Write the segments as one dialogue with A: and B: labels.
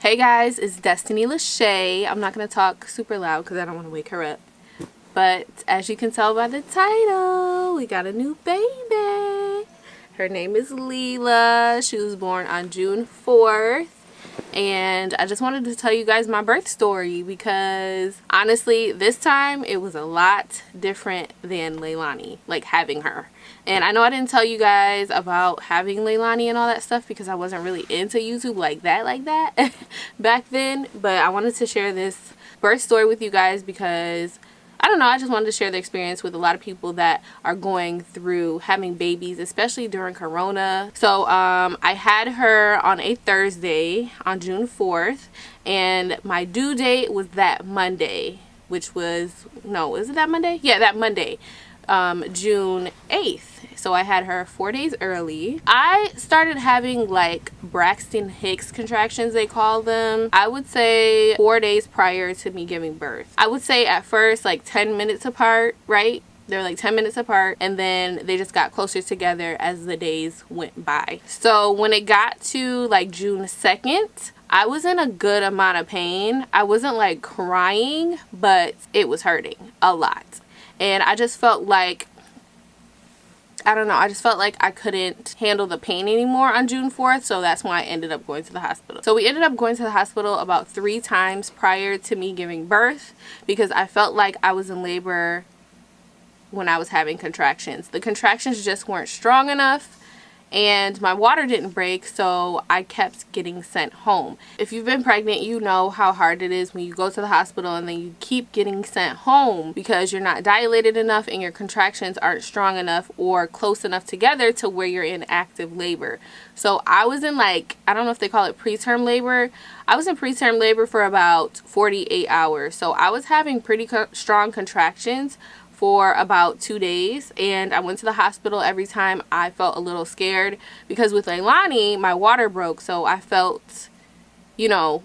A: Hey guys, it's Destiny Lachey. I'm not going to talk super loud because I don't want to wake her up. But as you can tell by the title, we got a new baby. Her name is Leela. She was born on June 4th. And I just wanted to tell you guys my birth story because honestly, this time it was a lot different than Leilani, like having her. And I know I didn't tell you guys about having Leilani and all that stuff because I wasn't really into YouTube like that back then. But I wanted to share this birth story with you guys because I don't know, I just wanted to share the experience with a lot of people that are going through having babies, especially during Corona. So I had her on a Thursday on June 4th, and my due date was that Monday, which was, no, is it that Monday? Yeah, that Monday, June 8th. So I had her 4 days early. I started having like Braxton Hicks contractions, they call them, I would say 4 days prior to me giving birth. I would say at first like 10 minutes apart, right? They're like 10 minutes apart, and then they just got closer together as the days went by. So when it got to like June 2nd, I was in a good amount of pain. I wasn't like crying, but it was hurting a lot. And I just felt like, I don't know, I just felt like I couldn't handle the pain anymore on June 4th, so that's why I ended up going to the hospital. So we ended up going to the hospital about 3 times prior to me giving birth because I felt like I was in labor when I was having contractions. The contractions just weren't strong enough and my water didn't break, so I kept getting sent home. If you've been pregnant, you know how hard it is when you go to the hospital and then you keep getting sent home because you're not dilated enough and your contractions aren't strong enough or close enough together to where you're in active labor. So I was in like, I don't know if they call it preterm labor. I was in preterm labor for about 48 hours. So I was having pretty strong contractions for about 2 days, and I went to the hospital every time I felt a little scared because with Leilani my water broke. So I felt, you know,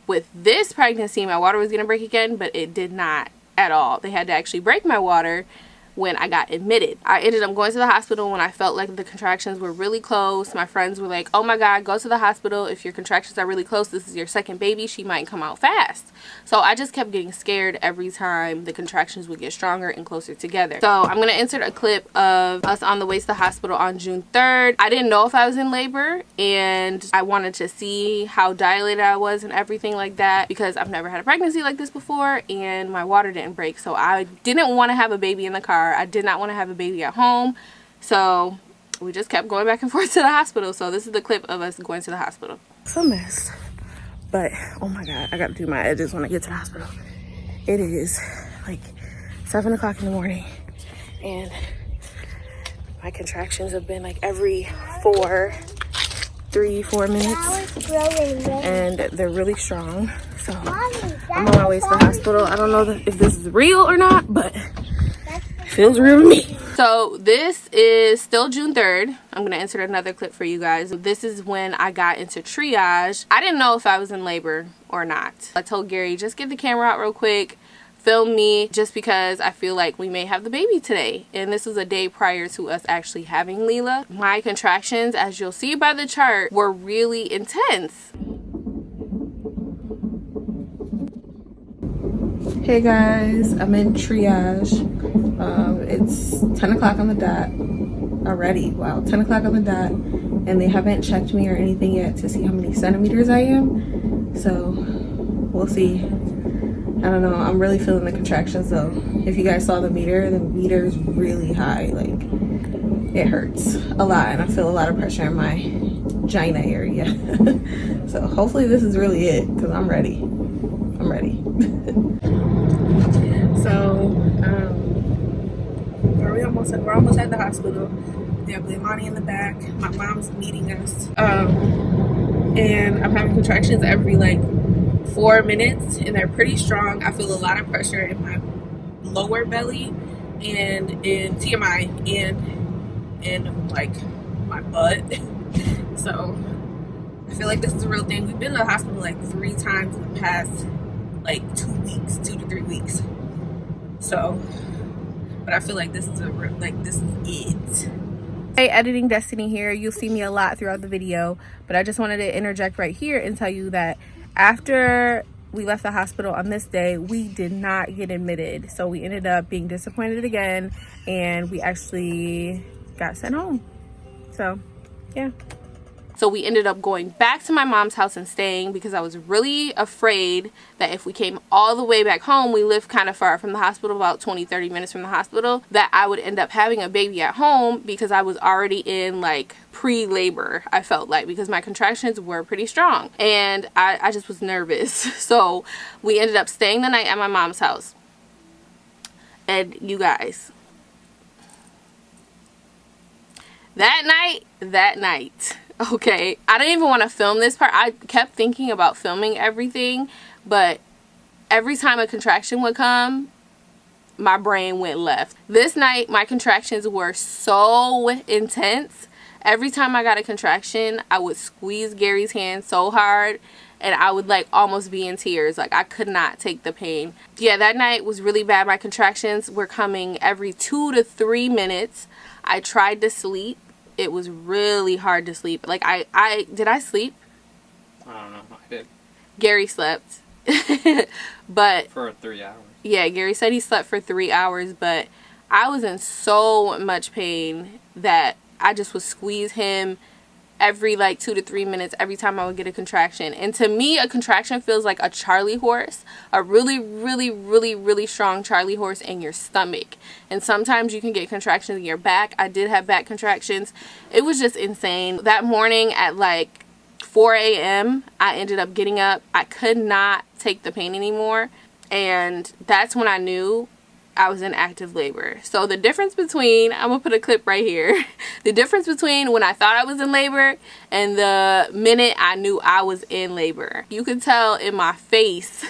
A: with this pregnancy my water was gonna break again, but it did not at all. They had to actually break my water when I got admitted. I ended up going to the hospital when I felt like the contractions were really close. My friends were like, oh my god, go to the hospital. If your contractions are really close, this is your second baby, she might come out fast. So I just kept getting scared every time the contractions would get stronger and closer together. So I'm gonna insert a clip of us on the way to the hospital on June 3rd. I didn't know if I was in labor and I wanted to see how dilated I was and everything like that because I've never had a pregnancy like this before and my water didn't break. So I didn't want to have a baby in the car. I did not want to have a baby at home, so we just kept going back and forth to the hospital. So this is the clip of us going to the hospital. It's a mess, but oh my god, I gotta do my edges when I get to the hospital. It is like 7 o'clock in the morning and my contractions have been like every 4 minutes and they're really strong. So I'm on my way to the hospital. I don't know if this is real or not, but feels real to me. So this is still June 3rd. I'm gonna insert another clip for you guys. This is when I got into triage. I didn't know if I was in labor or not. I told Gary, just get the camera out real quick, film me, just because I feel like we may have the baby today. And this was a day prior to us actually having Leela. My contractions, as you'll see by the chart, were really intense. Hey guys, I'm in triage. It's 10 o'clock on the dot already. Wow, 10 o'clock on the dot, and they haven't checked me or anything yet to see how many centimeters I am. So we'll see. I don't know. I'm really feeling the contractions though. If you guys saw the meter is really high. Like, it hurts a lot, and I feel a lot of pressure in my vagina area. So hopefully this is really it, because I'm ready. I'm ready. So we're almost at the hospital. We have Leilani in the back. My mom's meeting us. And I'm having contractions every like 4 minutes, and they're pretty strong. I feel a lot of pressure in my lower belly and in TMI and in like my butt. So I feel like this is a real thing. We've been to the hospital like 3 times in the past like 2 to 3 weeks. So, but I feel like this is this is it. Hey, Editing Destiny here. You'll see me a lot throughout the video, but I just wanted to interject right here and tell you that after we left the hospital on this day, we did not get admitted. So we ended up being disappointed again, and we actually got sent home. So, yeah. So we ended up going back to my mom's house and staying because I was really afraid that if we came all the way back home, we lived kind of far from the hospital, about 20-30 minutes from the hospital, that I would end up having a baby at home because I was already in like pre-labor, I felt like, because my contractions were pretty strong and I just was nervous. So we ended up staying the night at my mom's house. And you guys, that night, okay, I didn't even want to film this part. I kept thinking about filming everything, but every time a contraction would come, my brain went left. This night, my contractions were so intense. Every time I got a contraction, I would squeeze Gary's hand so hard, and I would like almost be in tears. Like, I could not take the pain. Yeah, that night was really bad. My contractions were coming every 2 to 3 minutes. I tried to sleep. It was really hard to sleep. Like, did I sleep?
B: I don't know. I did.
A: Gary slept. But
B: for 3 hours.
A: Yeah, Gary said he slept for 3 hours, but I was in so much pain that I just would squeeze him every like 2 to 3 minutes every time I would get a contraction. And to me, a contraction feels like a Charlie horse, a really, really, really, really strong Charlie horse in your stomach. And sometimes you can get contractions in your back. I did have back contractions. It was just insane. That morning at like 4 a.m., I ended up getting up. I could not take the pain anymore. And that's when I knew I was in active labor. So the difference between, I'm gonna put a clip right here. The difference between when I thought I was in labor and the minute I knew I was in labor. You could tell in my face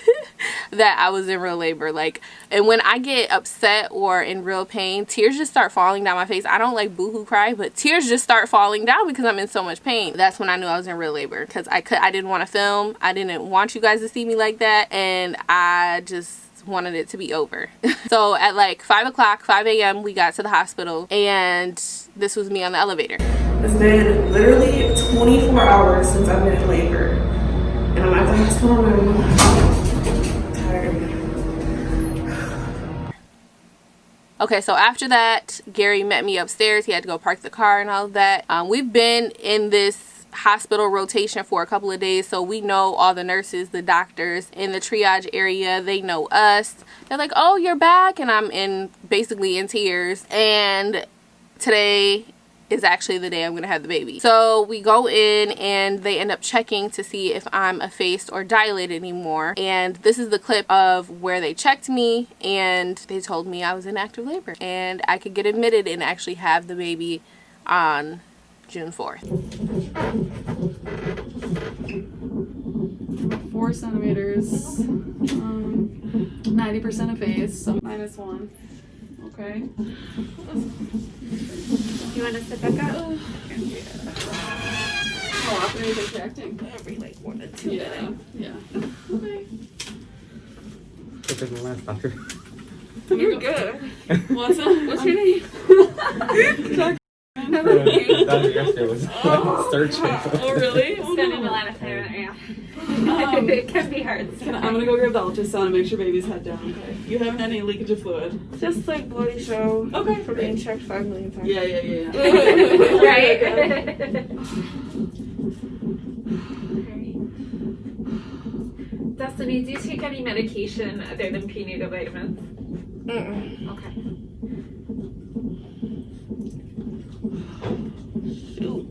A: that I was in real labor. Like, and when I get upset or in real pain, tears just start falling down my face. I don't like boohoo cry, but tears just start falling down because I'm in so much pain. That's when I knew I was in real labor, because I didn't want to film. I didn't want you guys to see me like that, and I just wanted it to be over. So at like 5 a.m. we got to the hospital, and this was me on the elevator. It's been literally 24 hours since I've been in labor, and I'm at the hospital now. I'm tired. Okay, so after that, Gary met me upstairs. He had to go park the car and all of that. We've been in this hospital rotation for a couple of days, so we know all the nurses, the doctors in the triage area. They know us. They're like, oh, you're back, and I'm basically in tears. And today is actually the day I'm gonna have the baby. So we go in and they end up checking to see if I'm effaced or dilated anymore. And this is the clip of where they checked me, and they told me I was in active labor and I could get admitted and actually have the baby on June 4th.
C: 4 centimeters, 90% effaced, so -1. Okay.
A: You want to sit back up?
C: Yeah. How often are you contracting?
A: Every like 1 to 2
C: minutes. Yeah. Okay.
B: Better than the last doctor.
C: You're good. What's your name?
B: Yesterday was searching.
C: Oh, really?
D: Spending a lot of time on it. It can be hard.
C: I'm gonna go grab the ultrasound and make sure baby's head down. Okay. You haven't had any leakage of fluid?
A: Just like bloody show.
C: Okay.
A: For being checked 5 million times.
C: Yeah.
D: Right. Destiny, do you take any medication other than prenatal vitamins? Okay.
A: Shoot.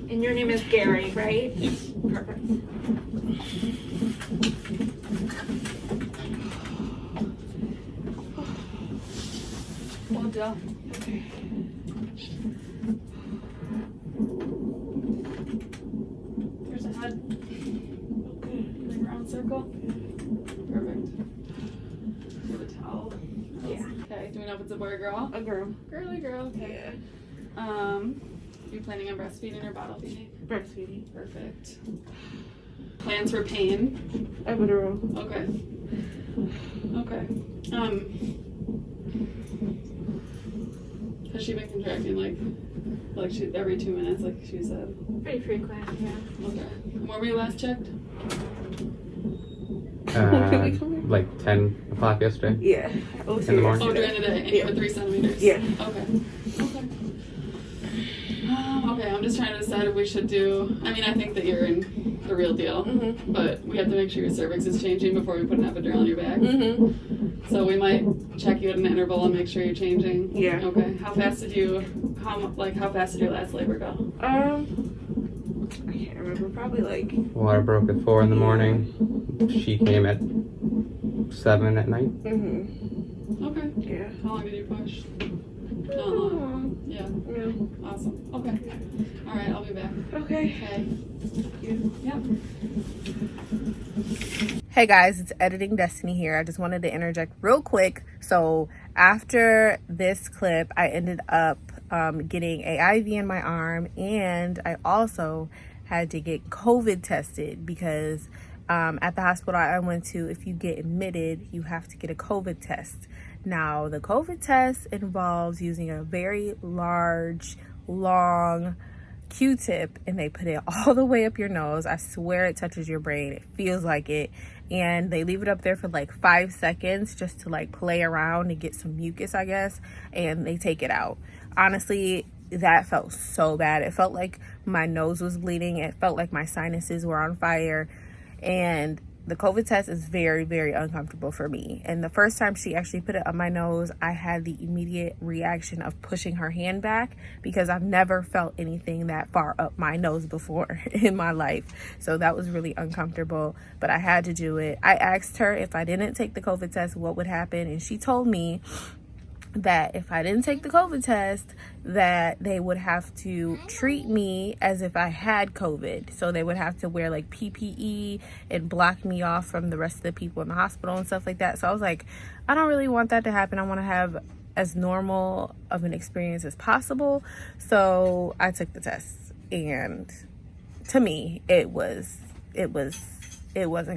D: And your name is Gary, right?
B: Yes.
D: Perfect.
C: Well done. Okay. There's a head. Okay. Like round circle. Perfect. You have a towel.
D: Yeah.
C: Okay. Do we know if it's a boy or girl?
A: A girl.
C: Girly girl. Okay.
A: Yeah.
C: You planning on breastfeeding or bottle feeding?
A: Breastfeeding.
C: Perfect. Plans for pain?
A: Epidural.
C: Okay. Has she been contracting like she every 2 minutes, like she said?
D: Pretty frequent, yeah.
C: Okay. When were you last checked?
B: Like 10 o'clock yesterday.
A: Yeah.
B: In the morning.
C: Oh, during the day, and you were 3 centimeters?
A: Yeah.
C: Okay. Okay. Okay, I'm just trying to decide if we should do, I mean, I think that you're in the real deal, but we have to make sure your cervix is changing before we put an epidural on your back. So we might check you at an interval and make sure you're changing.
A: Yeah.
C: Okay. How fast did your last labor go?
A: I can't remember. Probably like.
B: Water broke at 4 in the morning. She came at 7 at night.
C: Okay.
A: Yeah.
C: How long did you push? Not long. Yeah.
A: Yeah.
C: Awesome. Okay. All right. I'll be back.
A: Okay.
C: Okay. Yep.
A: Hey guys, it's Editing Destiny here. I just wanted to interject real quick. So after this clip, I ended up getting an IV in my arm, and I also had to get COVID tested because at the hospital I went to, if you get admitted, you have to get a COVID test. Now, the COVID test involves using a very large, long Q-tip, and they put it all the way up your nose. I swear it touches your brain. It feels like it. And they leave it up there for like 5 seconds just to like play around and get some mucus, I guess, and they take it out. Honestly, that felt so bad. It felt like my nose was bleeding. It felt like my sinuses were on fire. And the COVID test is very, very uncomfortable for me. And the first time she actually put it on my nose, I had the immediate reaction of pushing her hand back because I've never felt anything that far up my nose before in my life. So that was really uncomfortable, but I had to do it. I asked her if I didn't take the COVID test, what would happen? And she told me that if I didn't take the COVID test, that they would have to treat me as if I had COVID. So they would have to wear like PPE and block me off from the rest of the people in the hospital and stuff like that. So I was like, I don't really want that to happen. I want to have as normal of an experience as possible. So I took the test, and to me, it wasn't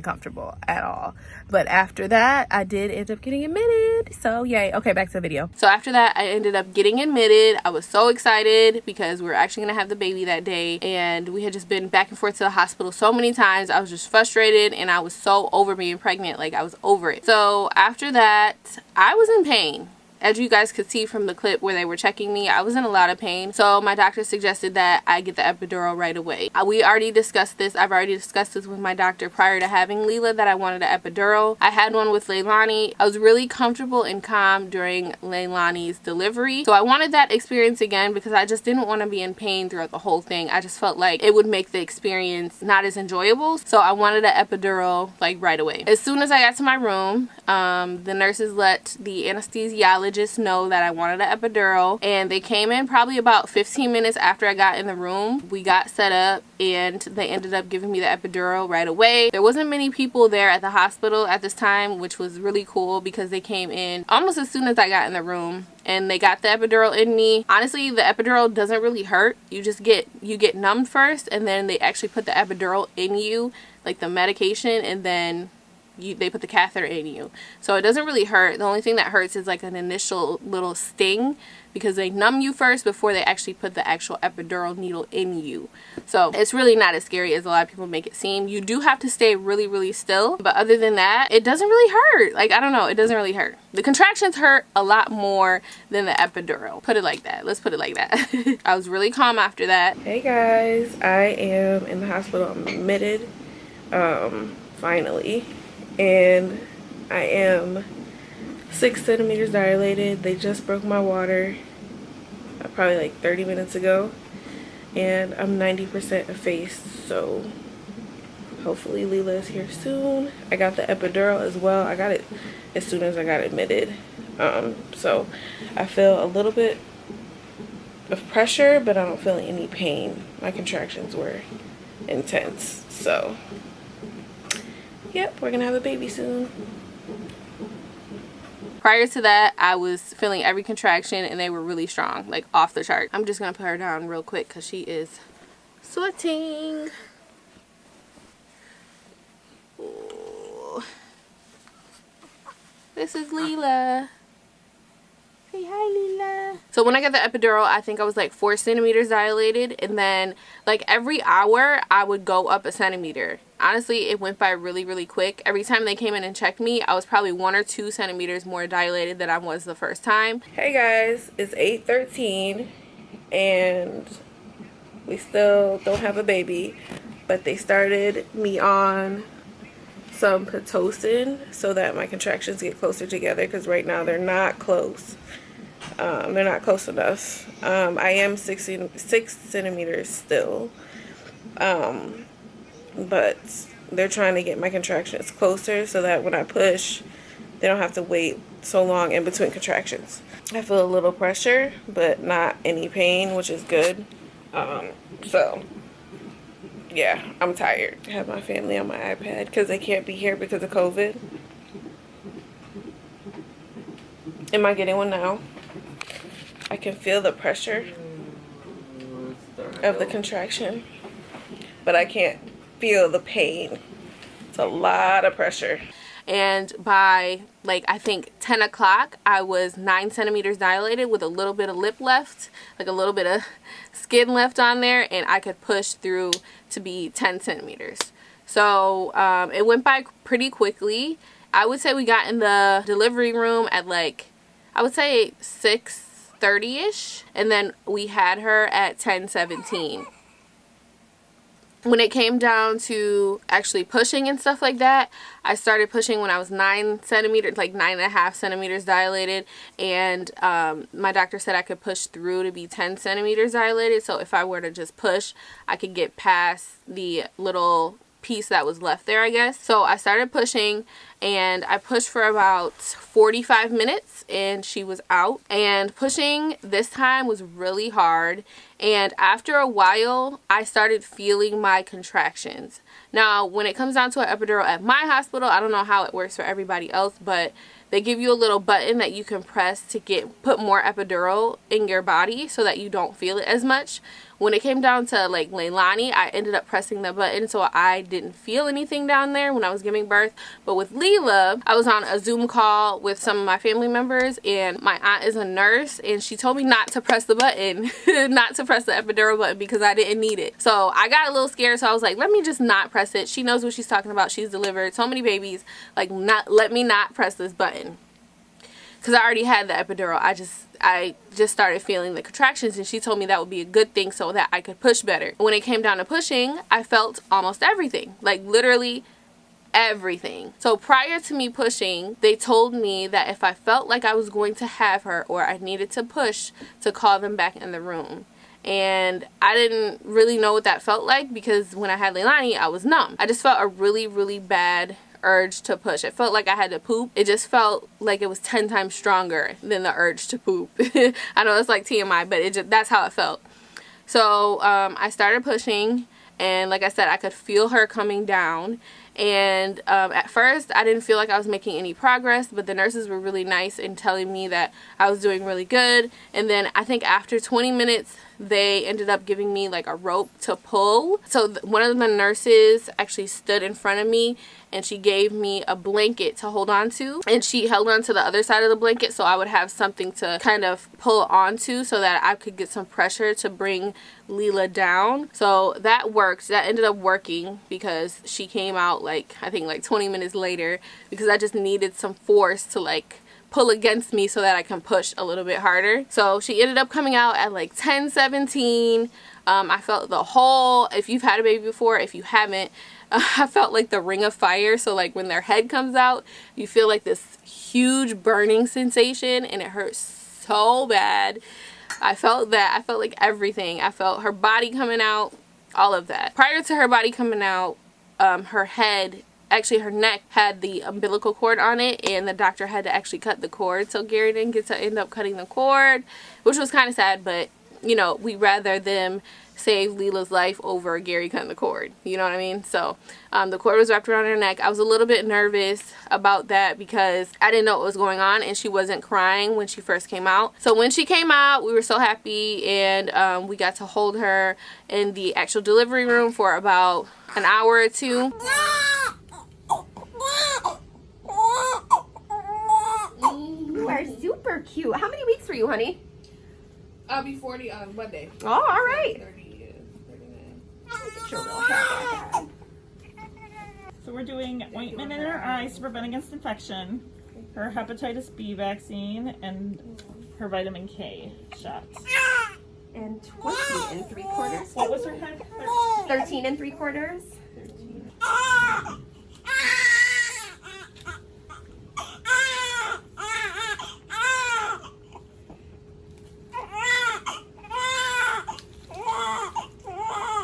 A: comfortable at all. But after that, I did end up getting admitted. So yay. Okay, back to the video. So after that, I ended up getting admitted. I was so excited because we were actually gonna have the baby that day, and we had just been back and forth to the hospital so many times. I was just frustrated, and I was so over being pregnant. Like, I was over it. So after that, I was in pain. As you guys could see from the clip where they were checking me, I was in a lot of pain. So my doctor suggested that I get the epidural right away. We already discussed this. I've already discussed this with my doctor prior to having Leela, that I wanted an epidural. I had one with Leilani. I was really comfortable and calm during Leilani's delivery. So I wanted that experience again because I just didn't want to be in pain throughout the whole thing. I just felt like it would make the experience not as enjoyable. So I wanted an epidural like right away. As soon as I got to my room, the nurses let the anesthesiologist know that I wanted an epidural, and they came in probably about 15 minutes after I got in the room. We got set up, and they ended up giving me the epidural right away. There wasn't many people there at the hospital at this time, which was really cool because they came in almost as soon as I got in the room, and they got the epidural in me. Honestly, the epidural doesn't really hurt. You get numbed first, and then they actually put the epidural in you, like the medication, and then they put the catheter in you. So it doesn't really hurt. The only thing that hurts is like an initial little sting because they numb you first before they actually put the actual epidural needle in you. So it's really not as scary as a lot of people make it seem. You do have to stay really, really still. But other than that, it doesn't really hurt. Like, I don't know. It doesn't really hurt. The contractions hurt a lot more than the epidural. Put it like that. Let's put it like that. I was really calm after that. Hey guys, I am in the hospital. I'm admitted, finally. And I am 6 centimeters dilated. They just broke my water probably like 30 minutes ago, and I'm 90% effaced, so hopefully Leela is here soon. I got the epidural as well. I got it as soon as I got admitted, so I feel a little bit of pressure, but I don't feel any pain. My contractions were intense, so yep, we're gonna have a baby soon. Prior to that, I was feeling every contraction, and they were really strong, like off the chart. I'm just gonna put her down real quick because she is sweating. Ooh. This is Leela. Say hi, Leela. So when I got the epidural, I think I was like 4 centimeters dilated, and then like every hour I would go up a centimeter. Honestly, it went by really, really quick. Every time they came in and checked me, I was probably 1 or 2 centimeters more dilated than I was the first time. Hey guys, it's 8:13 and we still don't have a baby, but they started me on some Pitocin so that my contractions get closer together, because right now they're not close. They're not close enough. I am 6 centimeters still, but they're trying to get my contractions closer so that when I push, they don't have to wait so long in between contractions. I feel a little pressure, but not any pain, which is good. So yeah, I'm tired. I have my family on my iPad because they can't be here because of COVID. Am I getting one now? I can feel the pressure of the contraction, but I can't feel the pain. It's a lot of pressure. And by like I think 10 o'clock, I was 9 centimeters dilated with a little bit of lip left, like a little bit of skin left on there, and I could push through to be 10 centimeters. So it went by pretty quickly. I would say we got in the delivery room at like, I would say 6:30ish, and then we had her at 10:17. When it came down to actually pushing and stuff like that, I started pushing when I was 9 centimeters, like 9.5 centimeters dilated, and my doctor said I could push through to be 10 centimeters dilated. So if I were to just push, I could get past the little piece that was left there, I guess. So I started pushing, and I pushed for about 45 minutes and she was out. And pushing this time was really hard, and after a while I started feeling my contractions. Now when it comes down to an epidural at my hospital, I don't know how it works for everybody else, but they give you a little button that you can press to put more epidural in your body so that you don't feel it as much. When it came down to like Leilani, I ended up pressing the button so I didn't feel anything down there when I was giving birth. But with Leela, I was on a Zoom call with some of my family members, and my aunt is a nurse, and she told me not to press the button, not to press the epidural button, because I didn't need it. So I got a little scared, so I was like, let me just not press it. She knows what she's talking about. She's delivered so many babies. Like, let me not press this button. Because I already had the epidural. I just started feeling the contractions, and she told me that would be a good thing so that I could push better. When it came down to pushing, I felt almost everything. Like literally everything. So prior to me pushing, they told me that if I felt like I was going to have her or I needed to push, to call them back in the room. And I didn't really know what that felt like, because when I had Leilani, I was numb. I just felt a really, really bad urge to push. It felt like I had to poop. It just felt like it was 10 times stronger than the urge to poop. I know it's like TMI, but that's how it felt. So I started pushing, and like I said, I could feel her coming down. And at first I didn't feel like I was making any progress, but the nurses were really nice in telling me that I was doing really good. And then I think after 20 minutes they ended up giving me like a rope to pull. So one of the nurses actually stood in front of me, and she gave me a blanket to hold on to, and she held on to the other side of the blanket so I would have something to kind of pull onto so that I could get some pressure to bring Leela down. So that worked. That ended up working, because she came out like I think like 20 minutes later, because I just needed some force to like pull against me so that I can push a little bit harder. So she ended up coming out at like 10:17. I felt the whole, if you've had a baby before, if you haven't, I felt like the ring of fire. So like when their head comes out, you feel like this huge burning sensation, and it hurts so bad. I felt that. I felt like everything. I felt her body coming out, all of that. Prior to her body coming out, her head, actually her neck had the umbilical cord on it, and the doctor had to actually cut the cord, so Gary didn't get to end up cutting the cord, which was kind of sad, but you know, we rather them save Leela's life over Gary cutting the cord, you know what I mean? So the cord was wrapped around her neck. I was a little bit nervous about that because I didn't know what was going on, and she wasn't crying when she first came out. So when she came out, we were so happy, and we got to hold her in the actual delivery room for about an hour or two.
E: You are super cute. How many weeks were you, honey?
A: I'll be 40 on Monday.
E: Oh, all right.
A: 30, 39.
E: Get your real hair back.
F: So we're doing ointment in her eyes to prevent against infection, her hepatitis B vaccine, and her vitamin K shot.
E: And 20 3/4.
F: What was her head?
E: 13 3/4.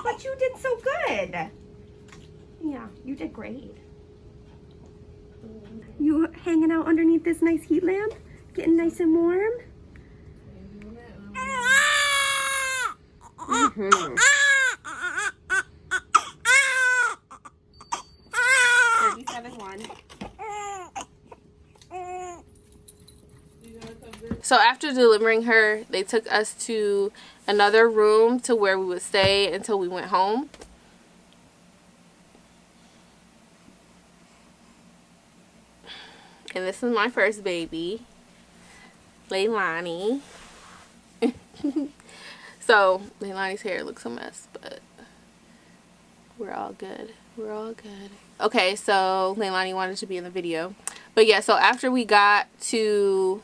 E: But you did so good. Yeah, you did great. You hanging out underneath this nice heat lamp? Getting nice and warm? Mm-hmm. 37-1.
A: So after delivering her, they took us to another room to where we would stay until we went home. And this is my first baby, Leilani. So Leilani's hair looks a mess, but we're all good. We're all good. Okay, so Leilani wanted to be in the video. But yeah, so after we got to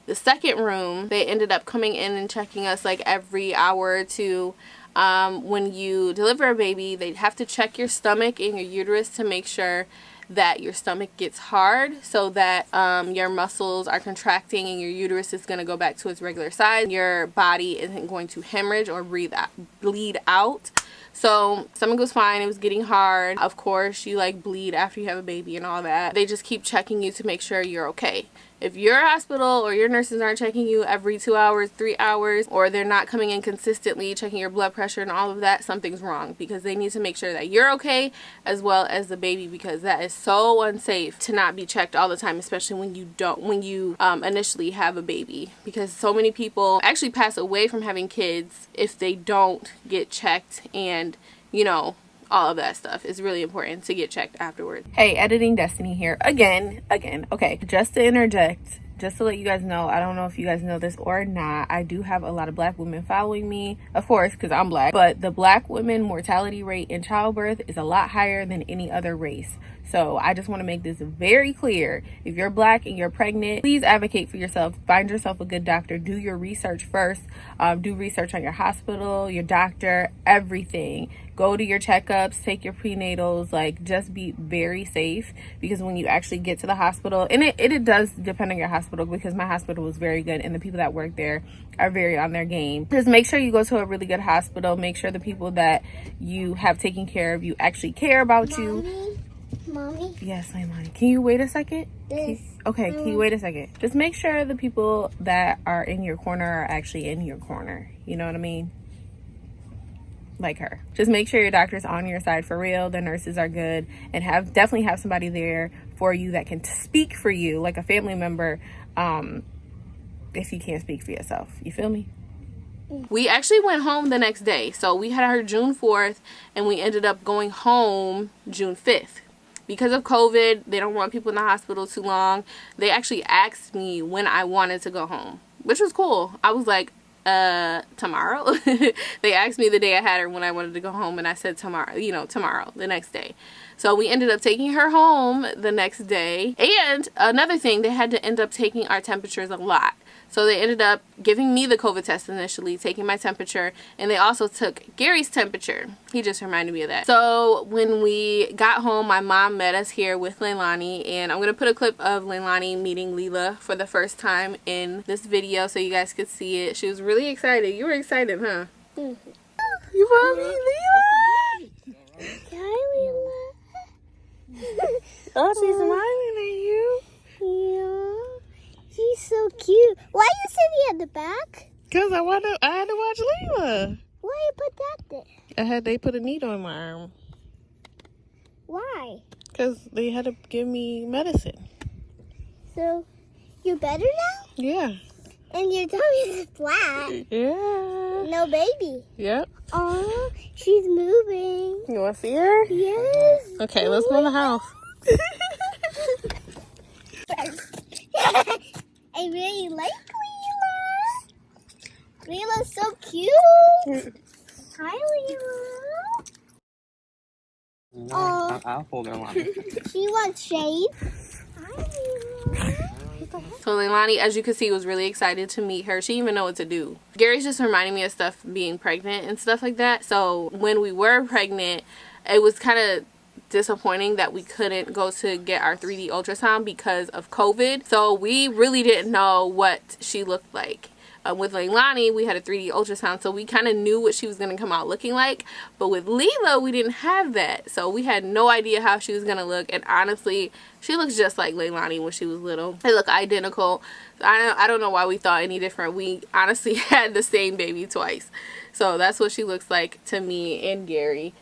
A: the second room, they ended up coming in and checking us like every hour or two. When you deliver a baby, they have to check your stomach and your uterus to make sure that your stomach gets hard so that your muscles are contracting and your uterus is going to go back to its regular size. Your body isn't going to hemorrhage or bleed out. So stomach was fine. It was getting hard. Of course, you like bleed after you have a baby and all that. They just keep checking you to make sure you're okay. If your hospital or your nurses aren't checking you every 2 hours, 3 hours, or they're not coming in consistently, checking your blood pressure and all of that, something's wrong, because they need to make sure that you're okay as well as the baby, because that is so unsafe to not be checked all the time, especially when you initially have a baby, because so many people actually pass away from having kids if they don't get checked, and you know, all of that stuff is really important to get checked afterwards. Hey, editing Destiny here again. Okay, just to interject, just to let you guys know, I don't know if you guys know this or not, I do have a lot of black women following me, of course, because I'm black, but the black women mortality rate in childbirth is a lot higher than any other race. So I just want to make this very clear. If you're black and you're pregnant, please advocate for yourself. Find yourself a good doctor. Do your research first. Do research on your hospital, your doctor, everything. Go to your checkups, take your prenatals, like just be very safe, because when you actually get to the hospital, and it does depend on your hospital, because my hospital was very good and the people that work there are very on their game. Just make sure you go to a really good hospital. Make sure the people that you have taken care of you actually care about you.
G: Mommy?
A: Yes, Leilani. Can you wait a second?
G: This.
A: Can you wait a second? Just make sure the people that are in your corner are actually in your corner. You know what I mean? Like her. Just make sure your doctor's on your side for real. The nurses are good, and definitely have somebody there for you that can speak for you, like a family member, if you can't speak for yourself. You feel me? We actually went home the next day. So we had her June 4th, and we ended up going home June 5th. Because of COVID, they don't want people in the hospital too long. They actually asked me when I wanted to go home, which was cool. I was like, tomorrow? They asked me the day I had her when I wanted to go home, and I said tomorrow, tomorrow, the next day. So we ended up taking her home the next day. And another thing, they had to end up taking our temperatures a lot. So they ended up giving me the COVID test initially, taking my temperature, and they also took Gary's temperature. He just reminded me of that. So when we got home, my mom met us here with Leilani, and I'm going to put a clip of Leilani meeting Leela for the first time in this video so you guys could see it. She was really excited. You were excited, huh?
G: Mm-hmm.
A: You want me, Leela?
G: Hi, Leela.
A: Oh, she's smiling at you.
G: Yeah. He's so cute. Why you sitting at the back?
A: Because I had to watch Leela.
G: Why you put that there?
A: They put a needle in my arm.
G: Why?
A: Because they had to give me medicine.
G: So, you're better now?
A: Yeah.
G: And your tummy is flat.
A: Yeah.
G: No baby.
A: Yep.
G: Oh, she's moving.
A: You want to see her?
G: Yes.
A: Okay, let's go in the house.
G: I really like Leela. Lila's so cute. Hi, Lila. Oh.
B: I'll hold her on.
G: She wants shade. Hi, Lila.
A: So Leilani, as you can see, was really excited to meet her. She didn't even know what to do. Gary's just reminding me of stuff being pregnant and stuff like that. So when we were pregnant, it was kind of disappointing that we couldn't go to get our 3D ultrasound because of COVID. So we really didn't know what she looked like. With Leilani, we had a 3D ultrasound, so we kind of knew what she was going to come out looking like. But with Lila, we didn't have that. So we had no idea how she was going to look. And honestly, she looks just like Leilani when she was little. They look identical. I don't know why we thought any different. We honestly had the same baby twice. So that's what she looks like to me and Gary.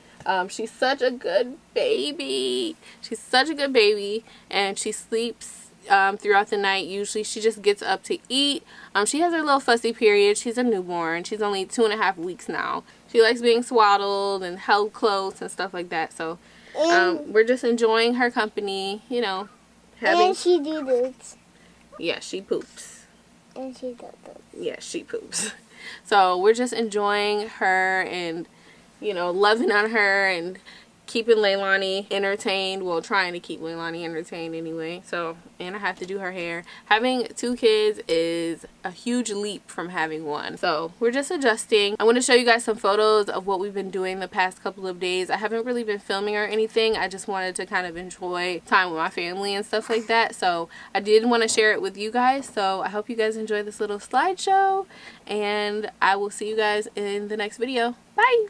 A: She's such a good baby. She's such a good baby. And she sleeps throughout the night. Usually she just gets up to eat. She has her little fussy period. She's a newborn. She's only 2.5 weeks now. She likes being swaddled and held close and stuff like that. So we're just enjoying her company, you know.
G: And she do this.
A: Yeah, she poops.
G: And she does this.
A: Yeah, she poops. So we're just enjoying her and, you know, loving on her and keeping Leilani entertained. Well, trying to keep Leilani entertained anyway. So, and I have to do her hair. Having 2 kids is a huge leap from having 1. So we're just adjusting. I want to show you guys some photos of what we've been doing the past couple of days. I haven't really been filming or anything. I just wanted to kind of enjoy time with my family and stuff like that. So I did want to share it with you guys. So I hope you guys enjoy this little slideshow. And I will see you guys in the next video. Bye!